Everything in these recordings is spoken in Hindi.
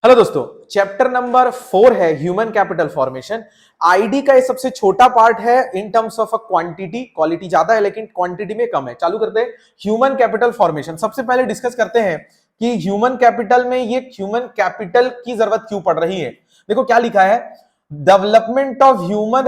हेलो दोस्तों, चैप्टर नंबर 4 है ह्यूमन कैपिटल फॉर्मेशन। आईडी का ये सबसे छोटा पार्ट है in terms of a quantity. Quality ज्यादा है लेकिन क्वांटिटी में कम है। चालू करते हैं ह्यूमन कैपिटल फॉर्मेशन। सबसे पहले डिस्कस करते हैं कि ह्यूमन कैपिटल में ये ह्यूमन कैपिटल की जरूरत क्यों पड़ रही है। देखो क्या लिखा है, development of human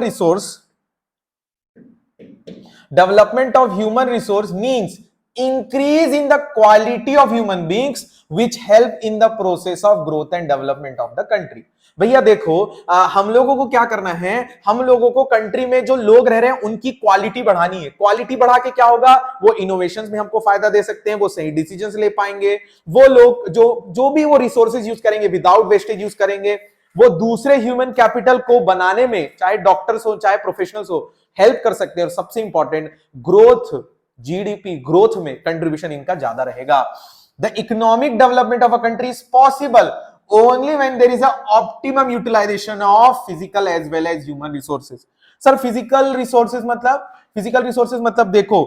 resource means increase in the quality of human beings which help in the process of growth and development of the country। भैया देखो, हम लोगों को क्या करना है, हम लोगों को कंट्री में जो लोग रह रहे हैं उनकी क्वालिटी बढ़ानी है। क्वालिटी बढ़ा के क्या होगा, वो इनोवेशंस में हमको फायदा दे सकते हैं, वो सही डिसीजंस ले पाएंगे, वो लोग जो भी वो रिसोर्सेज यूज करेंगे विदाउट वेस्टेज यूज करेंगे, वो दूसरे ह्यूमन कैपिटल को बनाने में चाहे डॉक्टर्स हो चाहे प्रोफेशनल्स हो हेल्प कर सकते हैं। और सबसे इंपॉर्टेंट ग्रोथ, जीडीपी ग्रोथ में कंट्रीब्यूशन इनका ज्यादा रहेगा। The economic development of a country is possible only when there is a optimum utilization of physical as well as human resources. Sir physical resources मतलब देखो,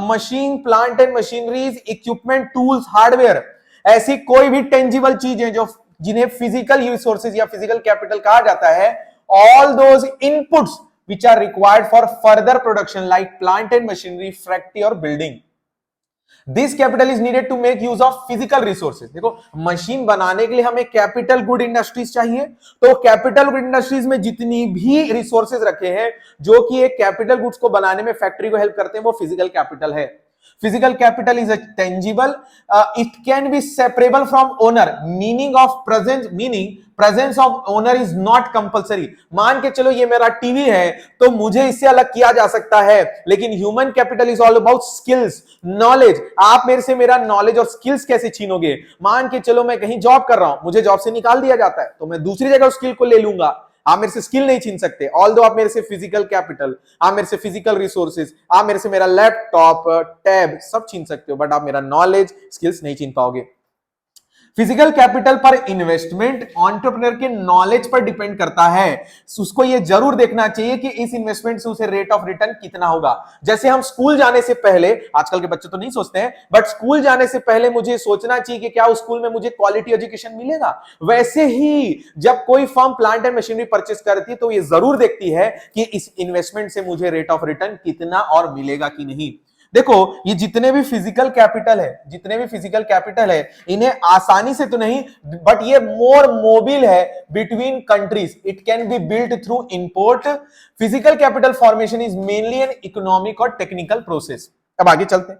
machine, plant and machineries, equipment, tools, hardware, ऐसी कोई भी टेंजिबल चीज है जो जिन्हें फिजिकल रिसोर्सेज या फिजिकल कैपिटल कहा जाता है। All those inputs which are required for further production like plant and machinery, factory or building, this capital is needed to make use of physical resources। देखो मशीन बनाने के लिए हमें कैपिटल गुड इंडस्ट्रीज चाहिए, तो कैपिटल गुड इंडस्ट्रीज में जितनी भी रिसोर्सेज रखे हैं जो कि एक कैपिटल गुड्स को बनाने में फैक्ट्री को हेल्प करते हैं, वो फिजिकल कैपिटल है। Physical capital is a tangible, it can be separable from owner, meaning presence of owner is not compulsory। मान के चलो ये मेरा टीवी है तो मुझे इससे अलग किया जा सकता है, लेकिन human capital is all about skills, knowledge. आप मेरे से मेरा नॉलेज और स्किल्स कैसे छीनोगे। मान के चलो मैं कहीं जॉब कर रहा हूं, मुझे जॉब से निकाल दिया जाता है तो मैं दूसरी जगह उस स्किल को ले लूंगा। आप मेरे से स्किल नहीं छीन सकते, ऑल दो आप मेरे से फिजिकल कैपिटल, आप मेरे से फिजिकल रिसोर्सेज, आप मेरे से मेरा लैपटॉप, टैब सब छीन सकते हो, बट आप मेरा नॉलेज, स्किल्स नहीं छीन पाओगे। फिजिकल कैपिटल पर इन्वेस्टमेंट एंटरप्रेन्योर के नॉलेज पर डिपेंड करता है। उसको ये जरूर देखना चाहिए कि इस इन्वेस्टमेंट से उसे रेट ऑफ रिटर्न कितना होगा। जैसे हम स्कूल जाने से पहले, आजकल के बच्चे तो नहीं सोचते हैं, बट स्कूल जाने से पहले मुझे सोचना चाहिए कि क्या उस स्कूल में मुझे क्वालिटी एजुकेशन मिलेगा। वैसे ही जब कोई firm plant and machinery purchase करती है तो ये जरूर देखती है कि इस इन्वेस्टमेंट से मुझे रेट ऑफ रिटर्न कितना और मिलेगा कि नहीं। देखो ये जितने भी फिजिकल कैपिटल है इन्हें आसानी से तो नहीं, बट ये मोर मोबिल है between countries. It can be built through import. Physical capital formation is mainly an economic और टेक्निकल प्रोसेस। अब आगे चलते हैं।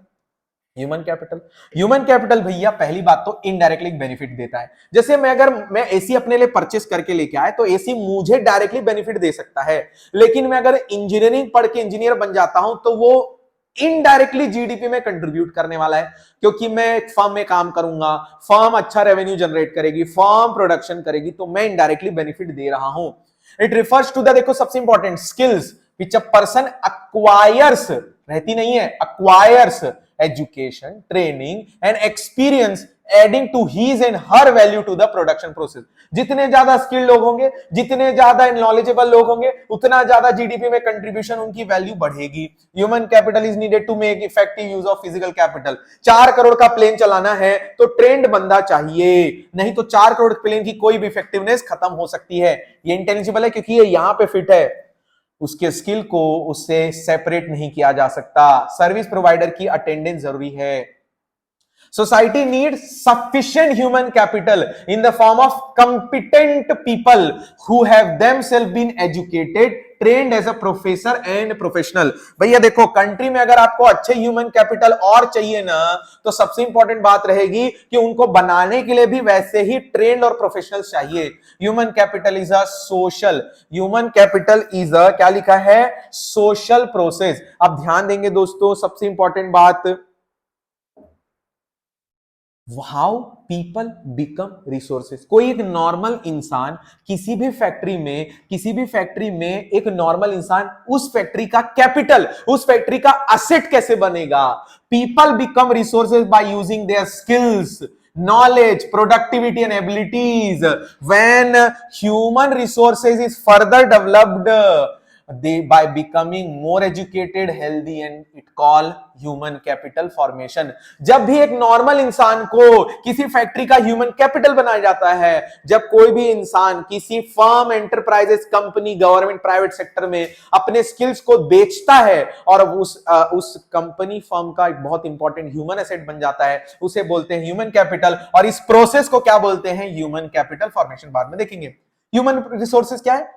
ह्यूमन कैपिटल भैया पहली बात तो इनडायरेक्टली बेनिफिट देता है। जैसे अगर मैं एसी अपने लिए परचेस करके लेके आए तो एसी मुझे डायरेक्टली बेनिफिट दे सकता है, लेकिन मैं अगर इंजीनियरिंग पढ़ के इंजीनियर बन जाता हूं तो वो इनडायरेक्टली जीडीपी में कंट्रीब्यूट करने वाला है, क्योंकि मैं एक फर्म में काम करूंगा, फर्म अच्छा रेवेन्यू जनरेट करेगी, फर्म प्रोडक्शन करेगी, तो मैं इनडायरेक्टली बेनिफिट दे रहा हूं। इट रिफर्स टू द, देखो सबसे important, skills which a person acquires, रहती नहीं है, acquires education, training and experience adding to his and her value to the production process. जितने ज्यादा स्किल्ड लोग होंगे, जितने ज्यादा नॉलेजेबल लोग होंगे, उतना ज्यादा जीडीपी में कंट्रीब्यूशन, उनकी वैल्यू बढ़ेगी। Human capital is needed to make effective use of physical capital. 4 crore का प्लेन चलाना है तो ट्रेंड बंदा चाहिए, नहीं तो 4 करोड़ प्लेन की कोई भी इफेक्टिवनेस खत्म हो सकती है। ये इंटेलिजिबल है क्योंकि ये यहां पे फिट है, उसके स्किल को उससे सेपरेट नहीं किया जा सकता। सर्विस प्रोवाइडर की अटेंडेंस जरूरी है। Society needs sufficient human capital in the form of competent people who have themselves been educated, trained as a professor and professional। भैया देखो कंट्री में अगर आपको अच्छे ह्यूमन कैपिटल और चाहिए ना, तो सबसे इंपॉर्टेंट बात रहेगी कि उनको बनाने के लिए भी वैसे ही ट्रेंड और प्रोफेशनल चाहिए। ह्यूमन कैपिटल इज अ क्या लिखा है, सोशल प्रोसेस। अब ध्यान देंगे दोस्तों, सबसे इंपॉर्टेंट बात, हाउ पीपल बिकम रिसोर्सेस। कोई एक नॉर्मल इंसान किसी भी फैक्ट्री में एक नॉर्मल इंसान उस फैक्ट्री का कैपिटल, उस फैक्ट्री का असेट कैसे बनेगा। People become resources by using their skills, knowledge, productivity and abilities. When human resources is further developed, they by becoming more educated, healthy and it call human capital formation. जब भी एक नॉर्मल इंसान को किसी फैक्ट्री का ह्यूमन कैपिटल बनाया जाता है, जब कोई भी इंसान किसी firm, enterprises, company, government, private sector में अपने स्किल्स को बेचता है और उस कंपनी, फर्म का एक बहुत इंपॉर्टेंट ह्यूमन एसेट बन जाता है, उसे बोलते हैं ह्यूमन कैपिटल। और इस प्रोसेस को क्या बोलते हैं? Human capital formation. बाद में देखेंगे। ह्यूमन रिसोर्सेज क्या है?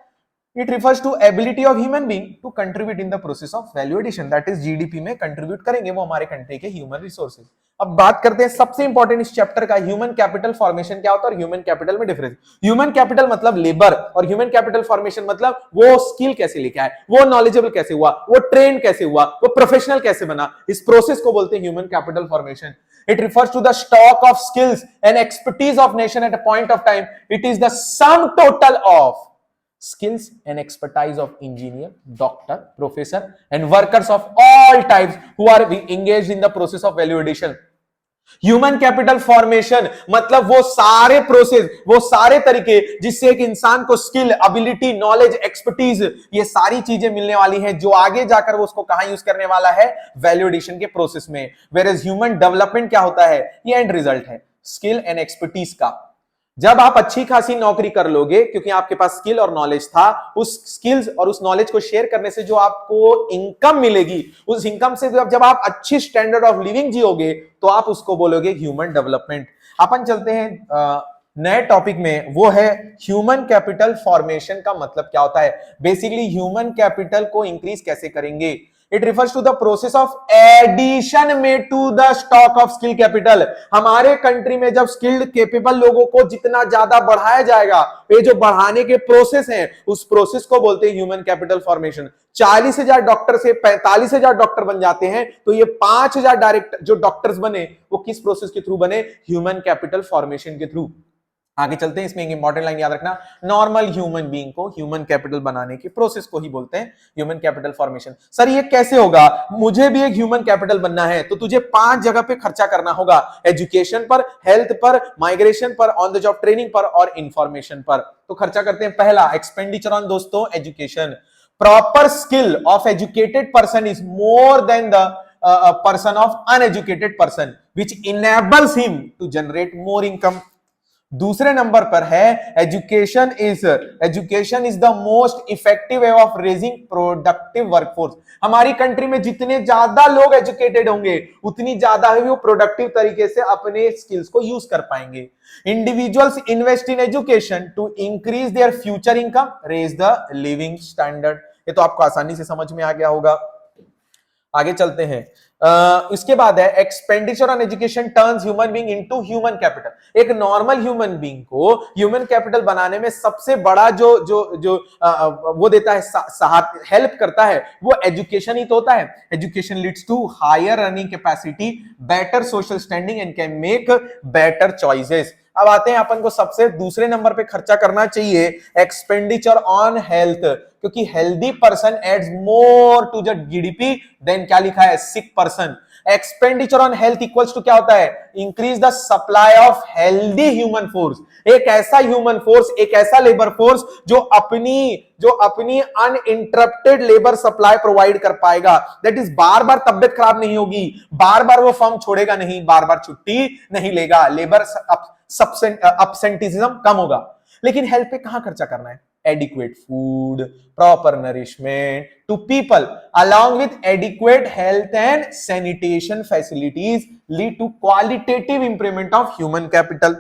It refers to ability of human being to contribute in the process of value addition, that is GDP में contribute करेंगे वो हमारे कंट्री के ह्यूमन रिसोर्सेज। अब बात करते हैं सबसे इंपॉर्टेंट इस चैप्टर का, ह्यूमन कैपिटल फॉर्मेशन क्या होता है और ह्यूमन कैपिटल में डिफरेंस। ह्यूमन कैपिटल मतलब लेबर और ह्यूमन कैपिटल फॉर्मेशन मतलब वो स्किल कैसे लेके आए, वो नॉलेजेबल कैसे हुआ, वो ट्रेन कैसे हुआ, वो प्रोफेशनल कैसे बना। इस प्रोसेस को बोलते हैं human capital formation. It refers to the stock of skills and expertise of nation at a point of time. It is the sum total of skills and expertise of engineer, doctor, professor and workers of all types who are engaged in the process of value addition. Human capital formation मतलब वो सारे प्रोसेस, वो सारे तरीके जिससे एक इंसान को स्किल, एबिलिटी, नॉलेज, एक्सपर्टीज, ये सारी चीजें मिलने वाली हैं जो आगे जाकर वो उसको कहां यूज करने वाला है? वैल्यू एडिशन के प्रोसेस में। वेयरएज ह्यूमन डेवलपमेंट क्या होता है? ये एंड रिजल्ट है स्किल एंड एक्सपर्टीज का। जब आप अच्छी खासी नौकरी कर लोगे क्योंकि आपके पास स्किल और नॉलेज था, उस स्किल्स और उस नॉलेज को शेयर करने से जो आपको इनकम मिलेगी, उस इनकम से जब आप अच्छी स्टैंडर्ड ऑफ लिविंग जियोगे तो आप उसको बोलोगे ह्यूमन डेवलपमेंट। अपन चलते हैं नए टॉपिक में, वो है ह्यूमन कैपिटल फॉर्मेशन का मतलब क्या होता है। बेसिकली ह्यूमन कैपिटल को इंक्रीज कैसे करेंगे? It refers to the process of addition made to the stock of skill capital। हमारे कंट्री में जब स्किल्ड कैपेबल लोगों को जितना ज्यादा बढ़ाया जाएगा, ये जो बढ़ाने के प्रोसेस हैं, उस प्रोसेस को बोलते हैं ह्यूमन कैपिटल फॉर्मेशन। 40,000 डॉक्टर से 45,000 डॉक्टर बन जाते हैं, तो ये 5,000 डायरेक्ट जो डॉक्टर्स बने वो किस प्रोसेस के थ्रू बने? ह्यूमन कैपिटल फॉर्मेशन के थ्रू। आगे चलते हैं, इसमें एक इंपॉर्टेंट लाइन याद रखना, नॉर्मल ह्यूमन बीइंग को ह्यूमन कैपिटल बनाने के प्रोसेस को ही बोलते हैं ह्यूमन कैपिटल फॉर्मेशन। सर ये कैसे होगा? मुझे भी एक ह्यूमन कैपिटल बनना है तो तुझे 5 जगह पे खर्चा करना होगा, एजुकेशन पर, हेल्थ पर, माइग्रेशन पर, ऑन द जॉब ट्रेनिंग पर और इंफॉर्मेशन पर। तो खर्चा करते हैं। पहला एक्सपेंडिचर ऑन दोस्तों education. Proper skill of educated person is more than the person of uneducated person which enables him to generate more income. दूसरे नंबर पर है education is the most effective way of raising productive workforce. हमारी कंट्री में जितने ज्यादा लोग एजुकेटेड होंगे उतनी ज्यादा ही वो प्रोडक्टिव तरीके से अपने स्किल्स को यूज कर पाएंगे। Individuals invest in education to increase their future income, raise the living standard. ये तो आपको आसानी से समझ में आ गया होगा। आगे चलते हैं। इसके बाद है expenditure on education turns human being into human capital. एक नॉर्मल ह्यूमन बीइंग को ह्यूमन कैपिटल बनाने में सबसे बड़ा जो वो देता है, हेल्प करता है, वो एजुकेशन ही तो होता है। Education leads to higher earning capacity, better social standing and can make better choices. अब आते हैं अपन को सबसे दूसरे नंबर पे खर्चा करना चाहिए एक्सपेंडिचर ऑन हेल्थ, क्योंकि healthy person adds more to the GDP than क्या लिखा है? Sick person. Expenditure on health equals to क्या होता है? Increase the supply of healthy human force. एक ऐसा ह्यूमन फोर्स, एक ऐसा लेबर फोर्स जो अपनी अनइंटरप्टेड लेबर सप्लाई प्रोवाइड कर पाएगा। दैट इज बार बार तबियत खराब नहीं होगी, बार बार वो फर्म छोड़ेगा नहीं, बार बार छुट्टी नहीं लेगा, लेबर absenteeism कम होगा। लेकिन हेल्थ पे कहां खर्चा करना है? adequate food, proper nourishment to people along with adequate health and sanitation facilities lead to qualitative improvement of human capital।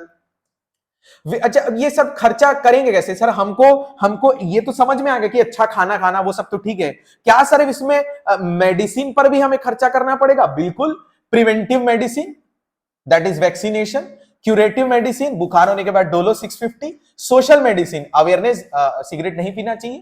अच्छा, ये सब खर्चा करेंगे कैसे सर? हमको ये तो समझ में आ गया कि अच्छा खाना खाना वो सब तो ठीक है, क्या सर इसमें मेडिसिन पर भी हमें खर्चा करना पड़ेगा? बिल्कुल। Preventive medicine that is vaccination, curative medicine बुखार होने के बाद Dolo 650, social medicine awareness, cigarette नहीं पीना चाहिए,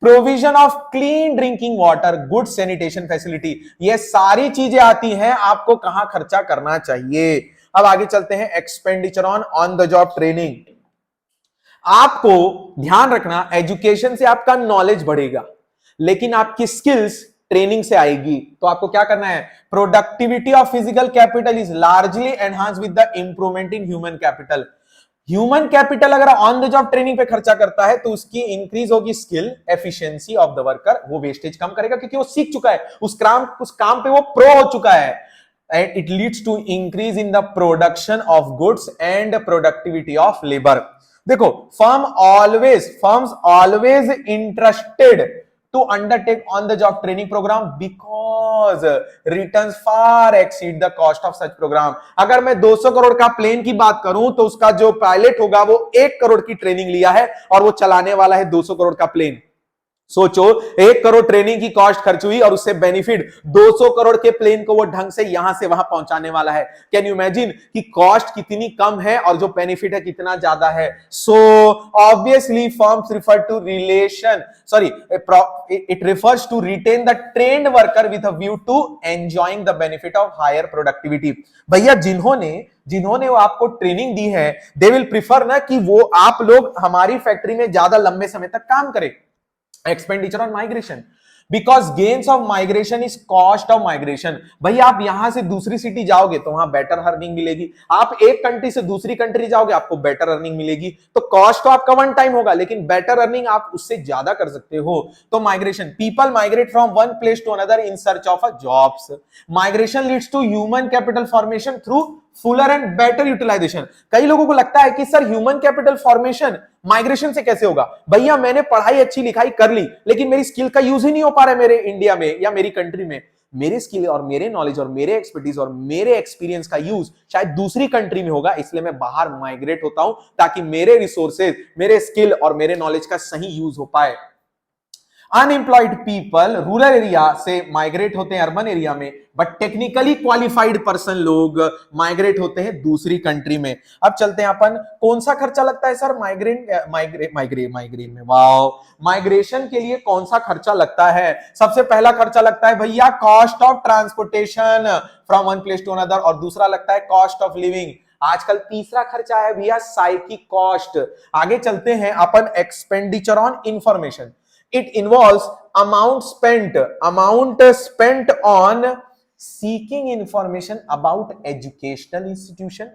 provision of clean drinking water, good sanitation facility, ये सारी चीजें आती हैं आपको कहां खर्चा करना चाहिए। अब आगे चलते हैं expenditure on the job training. आपको ध्यान रखना, एजुकेशन से आपका नॉलेज बढ़ेगा लेकिन आपकी स्किल्स ट्रेनिंग से आएगी। तो आपको क्या करना है? Productivity of physical capital is largely enhance with the improvement in human capital. Human capital अगर ऑन द जॉब ट्रेनिंग पे खर्चा करता है तो उसकी इंक्रीज होगी skill efficiency of the worker, वो वेस्टेज कम करेगा क्योंकि वो सीख चुका है, उस काम पे वो प्रो हो चुका है, and it leads to increase in the production of goods and productivity of labour. देखो, firms always interested to undertake on the job training program because returns far exceed the cost of such program। अगर मैं 200 करोड़ का प्लेन की बात करूं तो उसका जो पायलट होगा वो 1 करोड़ की ट्रेनिंग लिया है और वो चलाने वाला है 200 करोड़ का प्लेन। सोचो, 1 करोड़ ट्रेनिंग की कॉस्ट खर्च हुई और उससे बेनिफिट 200 करोड़ के प्लेन को वो ढंग से यहां से वहां पहुंचाने वाला है। कैन यू इमेजिन कि कॉस्ट कितनी कम है और जो बेनिफिट है कितना ज्यादा है। So obviously firms refer to it refers to retain the trained worker with a view to enjoying the benefit of higher productivity. भैया जिन्होंने वो आपको ट्रेनिंग दी है, दे विल प्रिफर ना कि वो आप लोग हमारी फैक्ट्री में ज्यादा लंबे समय तक काम करें। Expenditure on migration, because gains of migration is cost of migration. भाई आप यहां से दूसरी सिटी जाओगे तो वहां बेटर अर्निंग मिलेगी, आप एक कंट्री से दूसरी कंट्री जाओगे आपको बेटर अर्निंग मिलेगी, तो कॉस्ट तो आपका वन टाइम होगा लेकिन बेटर अर्निंग आप उससे ज्यादा कर सकते हो। तो migration, people migrate from one place to another in search of a jobs. Migration leads to human capital formation through fuller and better utilization. कई लोगों को लगता है कि sir human capital formation migration से कैसे होगा। भैया मैंने पढ़ाई अच्छी लिखाई कर ली लेकिन मेरी स्किल का यूज ही नहीं हो पा रहा है मेरे इंडिया में या मेरी कंट्री में। मेरे स्किल और मेरे नॉलेज और मेरे एक्सपर्टीज और मेरे एक्सपीरियंस का यूज शायद दूसरी कंट्री में होगा, इसलिए मैं बाहर माइग्रेट होता हूं ताकि मेरे रिसोर्सेज, मेरे स्किल और मेरे नॉलेज का सही यूज हो पाए। अनएम्प्लॉयड पीपल रूरल एरिया से माइग्रेट होते हैं अर्बन एरिया में, बट टेक्निकली क्वालिफाइड पर्सन लोग माइग्रेट होते हैं दूसरी कंट्री में। अब चलते हैं अपन, कौन सा खर्चा लगता है सर माइग्रेन में, वाओ, माइग्रेशन के लिए कौन सा खर्चा लगता है। सबसे पहला खर्चा लगता है भैया cost of transportation from one place to another, और दूसरा लगता है कॉस्ट ऑफ लिविंग। आजकल तीसरा खर्चा है भैया साइकिक कॉस्ट। आगे चलते हैं अपन, expenditure on information. It involves amount spent on seeking information about educational institution,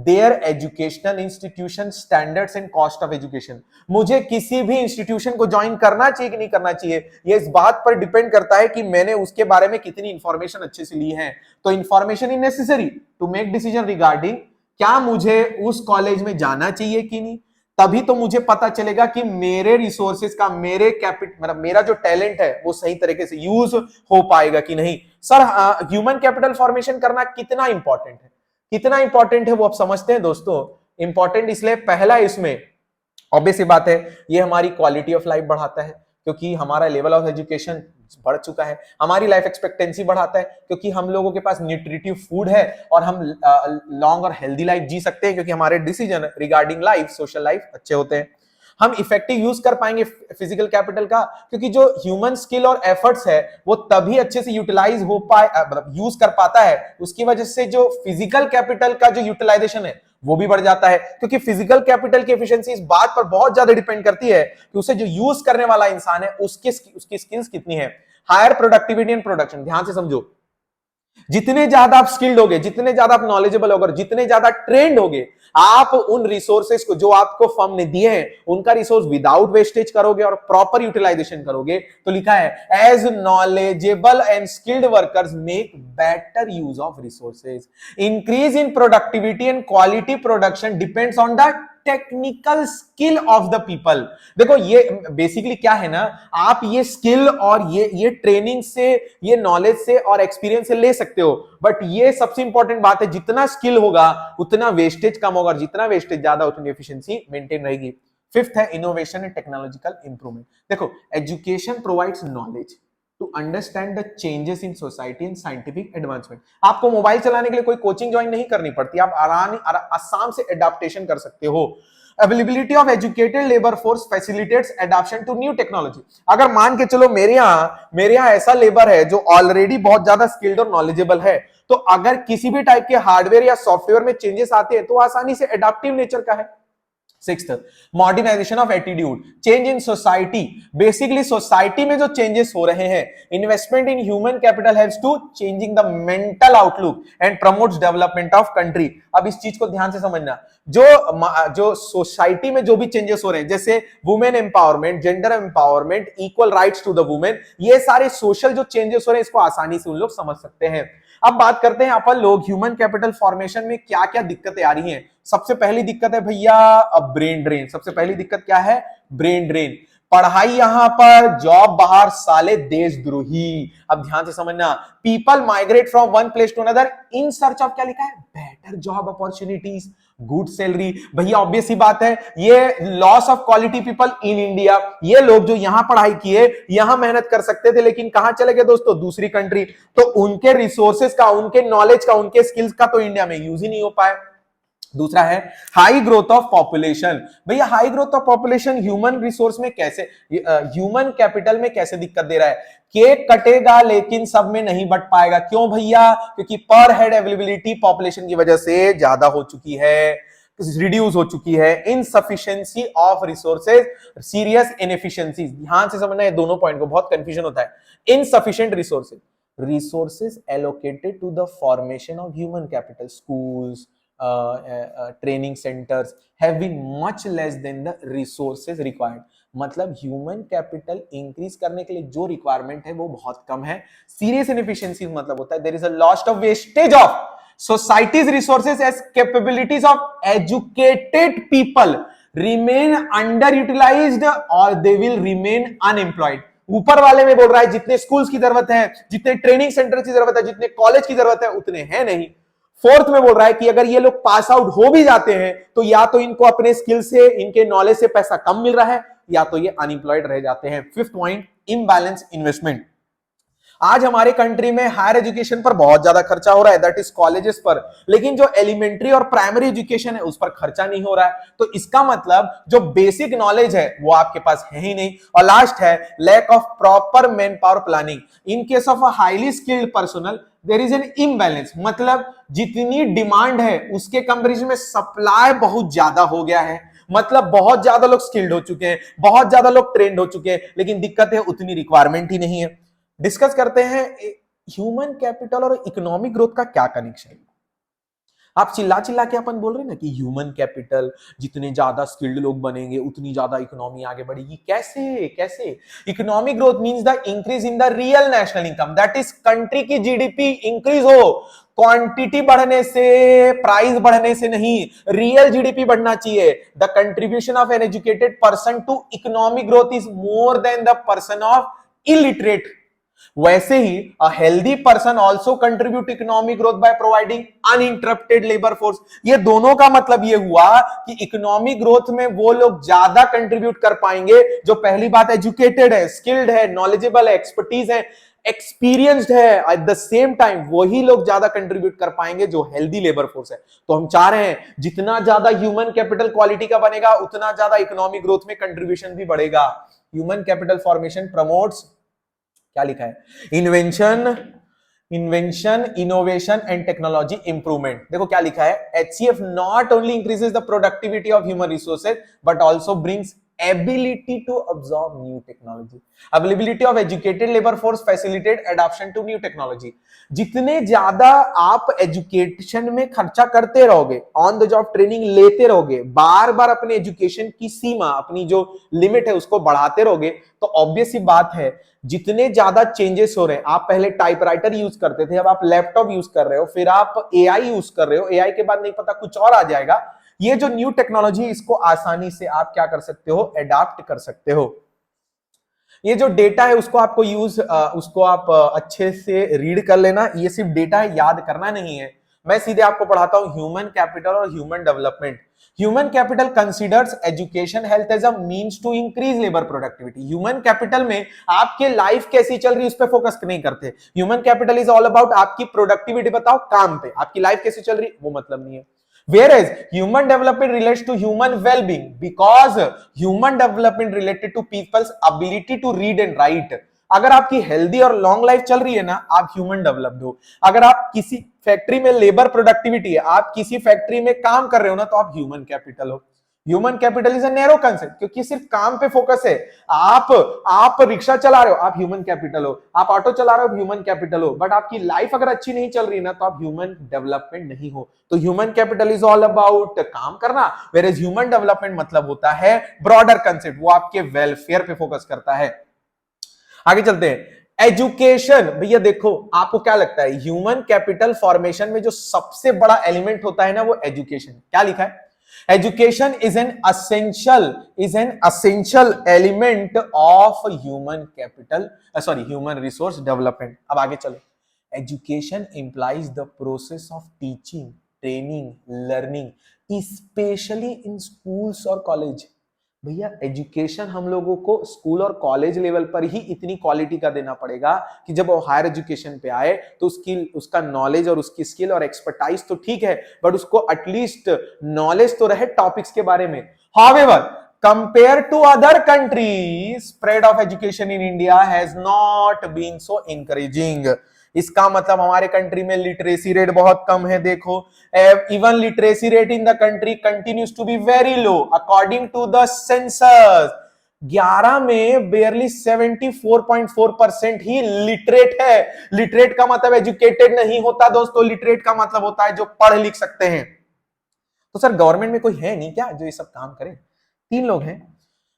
their educational institution standards and cost of education। मुझे किसी भी इंस्टीट्यूशन को ज्वाइन करना चाहिए कि नहीं करना चाहिए, ये इस बात पर डिपेंड करता है कि मैंने उसके बारे में कितनी इंफॉर्मेशन अच्छे से ली है। तो information is necessary to make decision regarding क्या मुझे उस कॉलेज में जाना चाहिए कि नहीं, तभी तो मुझे पता चलेगा कि मेरे रिसोर्सेज का, मेरा जो टैलेंट है वो सही तरीके से यूज हो पाएगा कि नहीं। सर ह्यूमन कैपिटल फॉर्मेशन करना कितना इंपॉर्टेंट है वो आप समझते हैं दोस्तों। इंपॉर्टेंट इसलिए, पहला इसमें ऑब्वियस सी बात है ये हमारी क्वालिटी ऑफ लाइफ बढ़ाता है क्योंकि हमारा लेवल ऑफ एजुकेशन बढ़ चुका है, हमारी लाइफ एक्सपेक्टेंसी बढ़ाता है क्योंकि हम लोगों के पास न्यूट्रिटिव फूड है और हम लॉन्ग और हेल्दी लाइफ जी सकते हैं क्योंकि हमारे decision regarding life, social life अच्छे होते हैं। हम इफेक्टिव यूज कर पाएंगे फिजिकल कैपिटल का क्योंकि जो ह्यूमन स्किल और एफर्ट्स है वो तभी अच्छे से यूटिलाइज हो पाए, यूज कर पाता है, उसकी वजह से जो फिजिकल कैपिटल का जो यूटिलाइजेशन है वो भी बढ़ जाता है क्योंकि फिजिकल कैपिटल की एफिशिएंसी इस बात पर बहुत ज्यादा डिपेंड करती है कि उसे जो यूज करने वाला इंसान है उसकी स्किल्स कितनी है। हायर प्रोडक्टिविटी एंड प्रोडक्शन, ध्यान से समझो, जितने ज्यादा आप स्किल्ड होगे, जितने ज्यादा आप नॉलेजेबल होगे, जितने ज्यादा ट्रेंड होगे, आप उन रिसोर्सेज को जो आपको फर्म ने दिए हैं उनका रिसोर्स विदाउट वेस्टेज करोगे और प्रॉपर यूटिलाइजेशन करोगे। तो लिखा है as knowledgeable and skilled workers make better use of resources, increase in productivity and quality production depends on the technical skill of the people. देखो ये बेसिकली क्या है ना, आप ये स्किल और ये ट्रेनिंग से, ये नॉलेज से और एक्सपीरियंस से ले सकते हो, बट ये सबसे इंपॉर्टेंट बात है, जितना स्किल होगा उतना वेस्टेज कम होगा और जितना वेस्टेज ज्यादा उतनी एफिशिएंसी मेंटेन रहेगी। फिफ्थ है इनोवेशन एंड टेक्नोलॉजिकल इंप्रूवमेंट। देखो education provides knowledge to understand the changes in society and scientific advancement. आपको मोबाइल चलाने के लिए कोई कोचिंग ज्वाइन नहीं करनी पड़ती, आप आसाम से एडाप्टेशन कर सकते हो। Availability of educated labour force facilitates adaption to new technology. अगर मान के चलो मेरे यहाँ ऐसा लेबर है जो ऑलरेडी बहुत ज्यादा स्किल्ड और नॉलेजेबल है, तो अगर किसी भी टाइप के हार्डवेयर या सॉफ्टवेयर में चेंजेस आते हैं तो आसानी से एडाप्टिव नेचर का है। Sixth, modernization of attitude, change in society. Basically society में जो चेंजेस हो रहे हैं, investment in human capital helps to changing the mental outlook and promotes development of country. अब इस चीज को ध्यान से समझना, जो सोसाइटी में जो भी चेंजेस हो रहे हैं, जैसे women empowerment, gender empowerment, equal rights to the women, ये सारे सोशल जो चेंजेस हो रहे हैं, इसको आसानी से उन लोग समझ सकते हैं। अब बात करते हैं अपन लोग ह्यूमन कैपिटल फॉर्मेशन में क्या क्या दिक्कतें आ रही हैं। सबसे पहली दिक्कत है भैया ब्रेन ड्रेन। सबसे पहली दिक्कत क्या है? Brain drain. पढ़ाई यहां पर, जॉब बाहर, साले देशद्रोही। अब ध्यान से समझना, people migrate from one place to another in search of, क्या लिखा है? Better job opportunities, good salary. भैया ऑब्वियस ही बात है, ये loss of quality people in India. ये लोग जो यहां पढ़ाई किए, यहां मेहनत कर सकते थे, लेकिन कहां चले गए दोस्तों? दूसरी कंट्री। तो उनके रिसोर्सेज का, उनके नॉलेज का, उनके स्किल्स का तो इंडिया में यूज ही नहीं हो पाए। दूसरा है हाई ग्रोथ ऑफ पॉपुलेशन। भैया high growth of population human resource में कैसे, ह्यूमन कैपिटल में कैसे दिक्कत दे रहा है? केक कटेगा लेकिन सब में नहीं बट पाएगा। क्यों भैया? क्योंकि पर हेड अवेलेबिलिटी पॉपुलेशन की वजह से ज्यादा हो चुकी है, रिड्यूस हो चुकी है। Insufficiency of resources, serious inefficiencies. ध्यान से समझना है दोनों पॉइंट को, बहुत कंफ्यूजन होता है। Insufficient resources, resources allocated to the formation of human capital, schools, training centers have been much less than the resources required. मतलब ह्यूमन कैपिटल इंक्रीज करने के लिए जो रिक्वायरमेंट है वो बहुत कम है। सीरियस इनएफिशिएंसी मतलब होता है there is a loss of wastage of society's resources as capabilities of educated people remain underutilized or they will remain unemployed. ऊपर वाले में बोल रहा है जितने स्कूल्स की जरूरत है, जितने ट्रेनिंग सेंटर की जरूरत है, जितने कॉलेज की जरूरत है, उतने हैं नहीं। फोर्थ में बोल रहा है कि अगर ये लोग पास आउट हो भी जाते हैं तो या तो इनको अपने स्किल से, इनके नॉलेज से पैसा कम मिल रहा है, या तो ये अनएम्प्लॉयड रह जाते हैं। Fifth point, imbalance investment. आज हमारे कंट्री में हायर एजुकेशन पर बहुत ज्यादा खर्चा हो रहा है, दैट इज कॉलेजेस पर, लेकिन जो एलिमेंट्री और प्राइमरी एजुकेशन है उस पर खर्चा नहीं हो रहा है। तो इसका मतलब जो बेसिक नॉलेज है वो आपके पास है ही नहीं। और लास्ट है lack of proper man power planning. In case of a highly skilled personal there is an imbalance, मतलब जितनी डिमांड है उसके कंपैरिजन में सप्लाई बहुत ज्यादा हो गया है। मतलब बहुत ज्यादा लोग स्किल्ड हो चुके हैं, बहुत ज्यादा लोग ट्रेंड हो चुके हैं, लेकिन दिक्कत है उतनी रिक्वायरमेंट ही नहीं है। डिस्कस करते हैं ह्यूमन कैपिटल और इकोनॉमिक ग्रोथ का क्या कनेक्शन है। आप चिल्ला चिल्ला के अपन बोल रहे हैं ना कि ह्यूमन कैपिटल, जितने ज्यादा स्किल्ड लोग बनेंगे उतनी ज्यादा इकोनॉमी आगे बढ़ेगी। कैसे? कैसे? Economic growth means the increase in the real national income, that is country की जीडीपी इंक्रीज हो। क्वांटिटी बढ़ने से, प्राइस बढ़ने से नहीं, रियल जीडीपी बढ़ना चाहिए। The contribution of an educated person to economic growth is more than the person of illiterate. वैसे ही a healthy person also contribute economic growth by providing uninterrupted labor force। ये दोनों का मतलब ये हुआ कि इकोनॉमिक ग्रोथ में वो लोग ज्यादा कंट्रीब्यूट कर पाएंगे जो, पहली बात, एजुकेटेड है, स्किल्ड है, नॉलेजेबल है, एक्सपर्टीज है, एक्सपीरियंस्ड है। एट द सेम टाइम वही लोग ज्यादा कंट्रीब्यूट कर पाएंगे जो हेल्दी लेबर फोर्स है। तो हम चाह रहे हैं जितना ज्यादा ह्यूमन कैपिटल क्वालिटी का बनेगा उतना ज्यादा इकोनॉमिक ग्रोथ में कंट्रीब्यूशन भी बढ़ेगा। ह्यूमन कैपिटल फॉर्मेशन प्रमोट्स, क्या लिखा है? Invention, innovation and technology improvement. देखो क्या लिखा है, HCF not only increases the productivity of human resources but also brings ability to absorb new technology, availability of educated labor force facilitate adoption to new technology। जितने ज्यादा आप एजुकेशन में खर्चा करते रहोगे, ऑन द जॉब ट्रेनिंग लेते रहोगे, बार बार अपने एजुकेशन की सीमा, अपनी जो लिमिट है उसको बढ़ाते रहोगे, तो ऑब्वियस ही बात है जितने ज्यादा चेंजेस हो रहे हैं। आप पहले टाइपराइटर यूज करते थे, अब आप लैपटॉप यूज कर रहे हो, फिर आप AI यूज कर रहे हो, AI के बाद नहीं पता कुछ और आ जाएगा। ये जो न्यू टेक्नोलॉजी, इसको आसानी से आप क्या कर सकते हो? एडाप्ट कर सकते हो। ये जो डेटा है उसको आपको उसको आप अच्छे से रीड कर लेना। ये सिर्फ डेटा है, याद करना नहीं है। मैं सीधे आपको पढ़ाता हूं ह्यूमन कैपिटल और human development. Human capital considers education health as a means to increase labour productivity. Human capital में आपके लाइफ कैसी चल रही है उस पर फोकस नहीं करते। Human capital is all about आपकी प्रोडक्टिविटी, बताओ काम पे आपकी लाइफ कैसी चल रही, वो मतलब नहीं है। Whereas human development relates to human well-being because human development related to people's ability to read and write। अगर आपकी हेल्दी और लॉन्ग लाइफ चल रही है ना, आप ह्यूमन डेवलप्ड हो। अगर आप किसी फैक्ट्री में लेबर प्रोडक्टिविटी है, आप किसी फैक्ट्री में काम कर रहे हो ना, तो आप ह्यूमन कैपिटल हो। Human capital is a narrow concept, क्योंकि सिर्फ काम पे फोकस है। आप रिक्शा चला रहे हो, आप ह्यूमन कैपिटल हो, आप ऑटो चला रहे हो, ह्यूमन कैपिटल हो, बट आपकी लाइफ अगर अच्छी नहीं चल रही ना तो आप ह्यूमन डेवलपमेंट नहीं हो। तो human capital is all about काम करना, वेयर इज ह्यूमन डेवलपमेंट मतलब होता है ब्रॉडर कंसेप्ट, वो आपके वेलफेयर पे फोकस करता है। आगे चलते हैं, एजुकेशन। भैया देखो, आपको क्या लगता है ह्यूमन कैपिटल फॉर्मेशन में जो सबसे बड़ा एलिमेंट होता है ना, वो एजुकेशन। क्या लिखा है? Education is an essential element of human capital, sorry human resource development. अब आगे चलो, education implies the process of teaching, training, learning specially in schools और कॉलेज। भैया एजुकेशन हम लोगों को स्कूल और कॉलेज लेवल पर ही इतनी क्वालिटी का देना पड़ेगा कि जब वो हायर एजुकेशन पे आए तो उसका नॉलेज और उसकी स्किल और एक्सपर्टाइज तो ठीक है, बट उसको एटलीस्ट नॉलेज तो रहे टॉपिक्स के बारे में। However, compare to other countries, spread of education in India has not been so encouraging. इसका मतलब हमारे कंट्री में लिटरेसी रेट बहुत कम है। देखो, even literacy rate in the country continues to be very low according to the census. 11 में बेयरली 74.4% ही लिटरेट है। लिटरेट का मतलब एजुकेटेड नहीं होता दोस्तों, लिटरेट का मतलब होता है जो पढ़ लिख सकते हैं। तो सर गवर्नमेंट में कोई है नहीं क्या जो ये सब काम करे? 3 लोग हैं,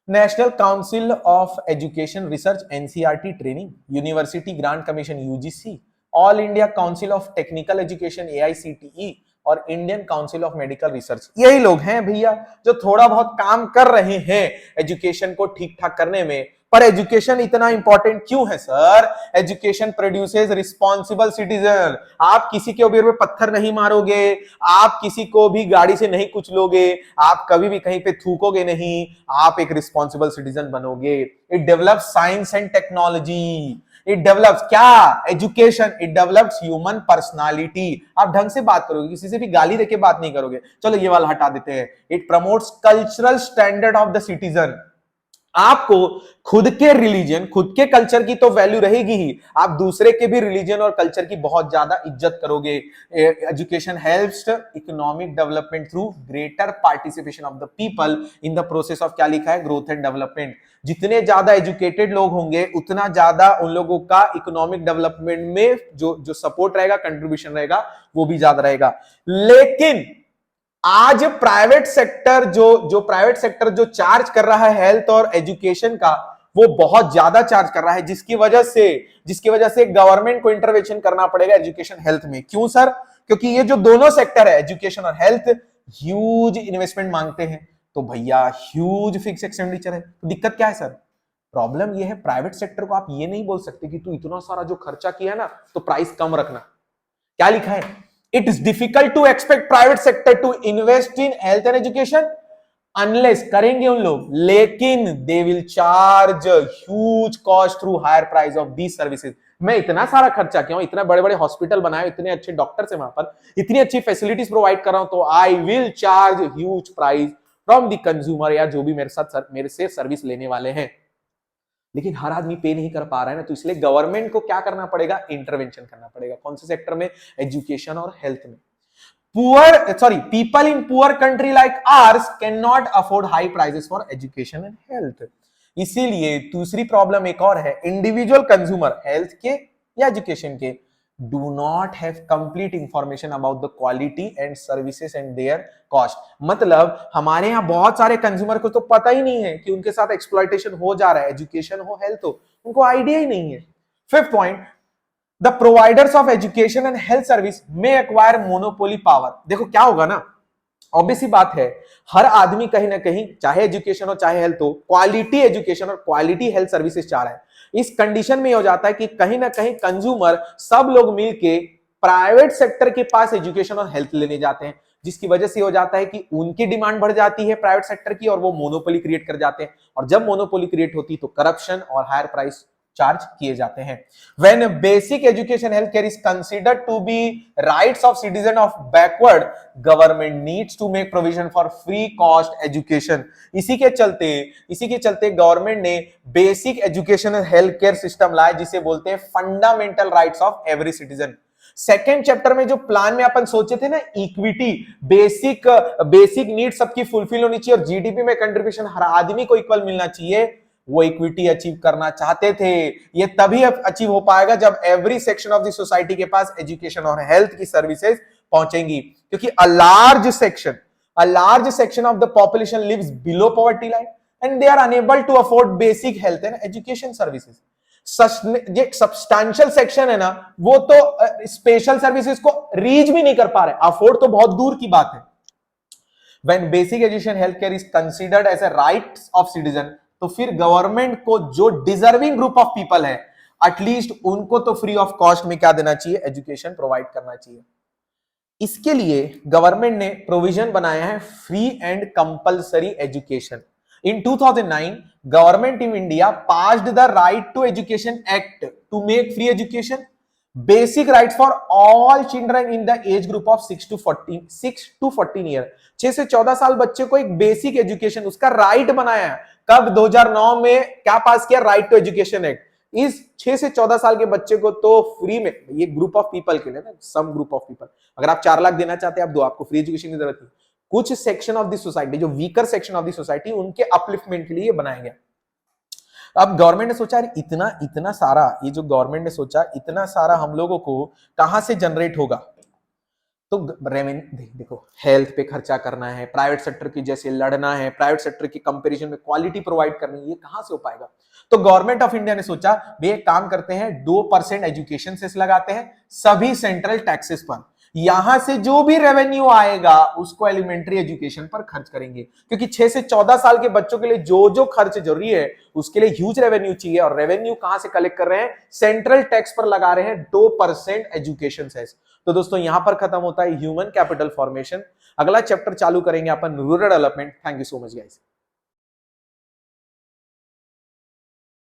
national council of education research NCERT training, university grant commission UGC, all India council of technical education AICTE और Indian council of medical research. यही लोग हैं भैया जो थोड़ा बहुत काम कर रहे हैं एजुकेशन को ठीक ठाक करने में। पर एजुकेशन इतना इंपॉर्टेंट क्यों है sir? Education produces responsible citizen. आप किसी के ऊपर पत्थर नहीं मारोगे, आप किसी को भी गाड़ी से नहीं कुचलोगे, आप कभी भी कहीं पे थूकोगे नहीं, आप एक रिस्पॉन्सिबल सिटीजन बनोगे। It develops science and technology, it develops क्या? Education, it develops human personality. आप ढंग से बात करोगे, किसी से भी गाली देके बात नहीं करोगे। चलो ये वाला हटा देते हैं। It promotes cultural standard of the citizen. आपको खुद के रिलीजन, खुद के कल्चर की तो वैल्यू रहेगी ही, आप दूसरे के भी रिलीजन और कल्चर की बहुत ज्यादा इज्जत करोगे। Education helps economic development through greater participation of the people in the process of, क्या लिखा है, ग्रोथ एंड डेवलपमेंट। जितने ज्यादा एजुकेटेड लोग होंगे उतना ज्यादा उन लोगों का इकोनॉमिक डेवलपमेंट में जो सपोर्ट रहेगा, कंट्रीब्यूशन रहेगा, वो भी ज्यादा रहेगा। लेकिन आज प्राइवेट सेक्टर जो चार्ज कर रहा है हेल्थ और एजुकेशन का, वो बहुत ज्यादा चार्ज कर रहा है, जिसकी वजह से गवर्नमेंट को इंटरवेंशन करना पड़ेगा एजुकेशन हेल्थ में। क्यों सर? क्योंकि ये जो दोनों सेक्टर है, एजुकेशन और हेल्थ, ह्यूज इन्वेस्टमेंट मांगते हैं। तो भैया ह्यूज फिक्स एक्सपेंडिचर है। तो दिक्कत क्या है सर? प्रॉब्लम ये है, प्राइवेट सेक्टर को आप ये नहीं बोल सकते कि तू इतना सारा जो खर्चा किया ना तो प्राइस कम रखना। क्या लिखा है? It is difficult to expect private sector to invest in health and education unless, करेंगे उन लोग, लेकिन they will charge huge cost through higher price of these services। मैं इतना सारा खर्चा किया हूं, इतने बड़े बड़े हॉस्पिटल बनाए, इतने अच्छे डॉक्टर्स हैं वहां पर, इतनी अच्छी फैसिलिटीज प्रोवाइड कर रहा हूं, तो I will charge huge price from the consumer, या जो भी मेरे से सर्विस लेने वाले हैं। लेकिन हर आदमी पे नहीं कर पा रहा है ना, तो इसलिए गवर्नमेंट को क्या करना पड़ेगा? इंटरवेंशन करना पड़ेगा। कौन से सेक्टर में? एजुकेशन और हेल्थ में। People in poor country like ours can not afford high prices for education and health. इसीलिए दूसरी प्रॉब्लम एक और है, इंडिविजुअल कंज्यूमर हेल्थ के या एजुकेशन के do not have complete information about the quality and services and their cost। मतलब हमारे यहाँ बहुत सारे कंज्यूमर को तो पता ही नहीं है कि उनके साथ एक्सप्लॉइटेशन हो जा रहा है, एजुकेशन हो हेल्थ हो, उनको आइडिया ही नहीं है। 5th point, the providers of education and health service में एक्वायर मोनोपोली पावर। देखो क्या होगा ना, ऑब्वियस ही बात है, हर आदमी कहीं ना कहीं, चाहे एजुकेशन हो चाहे हेल्थ हो, क्वालिटी एजुकेशन और क्वालिटी हेल्थ सर्विसेज चाह रहा है। इस कंडीशन में हो जाता है कि कहीं ना कहीं कंज्यूमर, सब लोग मिलके प्राइवेट सेक्टर के पास एजुकेशन और हेल्थ लेने जाते हैं, जिसकी वजह से हो जाता है कि उनकी डिमांड बढ़ जाती है प्राइवेट सेक्टर की, और वो मोनोपोली क्रिएट कर जाते हैं। और जब मोनोपोली क्रिएट होती है तो करप्शन और हायर प्राइस चार्ज किए जाते हैं। When basic education healthcare is considered to be rights of citizen of backward, government needs to make provision for free cost education। इसी के चलते गवर्नमेंट ने basic education health care system लाया, जिसे बोलते हैं fundamental rights of every citizen. Second chapter में जो प्लान में अपन सोचे थे ना, इक्विटी, बेसिक नीड सबकी फुलफिल होनी चाहिए और जीडीपी में कंट्रीब्यूशन हर आदमी को इक्वल मिलना चाहिए, वो इक्विटी अचीव करना चाहते थे। ये तभी अचीव हो पाएगा जब every section of the society के पास एजुकेशन और हेल्थ की सर्विसेज पहुंचेंगी, क्योंकि a large section of the population lives below poverty line and they are unable to afford basic health and education services. ये सब्सटैंशियल सेक्शन है ना, वो तो स्पेशल सर्विसेज को रीच भी नहीं कर पा रहे, अफोर्ड तो बहुत दूर की बात है। When basic education healthcare is considered as a rights of citizen, तो फिर गवर्नमेंट को जो डिजर्विंग ग्रुप ऑफ पीपल है एटलीस्ट उनको तो फ्री ऑफ कॉस्ट में क्या देना चाहिए, एजुकेशन प्रोवाइड करना चाहिए। इसके लिए गवर्नमेंट ने प्रोविजन बनाया है free and compulsory education. In 2009, Government of India passed the Right to Education Act to make free education basic rights for all children in the age group of 6 to 14 year। 6 से 14 साल बच्चे को एक बेसिक एजुकेशन उसका राइट बनाया है। कब? 2009 में क्या पास किया? Right to education act. इस 6 से 14 साल के बच्चे को तो फ्री में, ये ग्रुप ऑफ पीपल के लिए ना, सम ग्रुप ऑफ पीपल, अगर आप 4 लाख देना चाहते हैं आप दो, आपको फ्री एजुकेशन की जरूरत नहीं। कुछ सेक्शन ऑफ द सोसाइटी, जो weaker section of the society, उनके अपलिफ्टमेंट के लिए बनाया गया। अब गवर्नमेंट ने सोचा इतना सारा, ये जो गवर्नमेंट ने सोचा इतना सारा हम लोगों को कहां से जनरेट होगा, तो रेवेन्यू देखो, हेल्थ पे खर्चा करना है, प्राइवेट सेक्टर की जैसे लड़ना है, प्राइवेट सेक्टर की कंपैरिजन में क्वालिटी प्रोवाइड करनी है, ये कहां से हो पाएगा? तो गवर्नमेंट ऑफ इंडिया ने सोचा भाई एक काम करते हैं, 2% एजुकेशन सेस लगाते हैं सभी सेंट्रल टैक्सेस पर, यहां से जो भी रेवेन्यू आएगा उसको एलिमेंट्री एजुकेशन पर खर्च करेंगे, क्योंकि 6 से 14 साल के बच्चों के लिए जो जो खर्च जरूरी है उसके लिए ह्यूज रेवेन्यू चाहिए, और रेवेन्यू कहां से कलेक्ट कर रहे हैं? सेंट्रल टैक्स पर लगा रहे हैं 2% एजुकेशन सेस। तो दोस्तों यहां पर खत्म होता है ह्यूमन कैपिटल फॉर्मेशन। अगला चैप्टर चालू करेंगे अपन rural development. Thank you so much guys.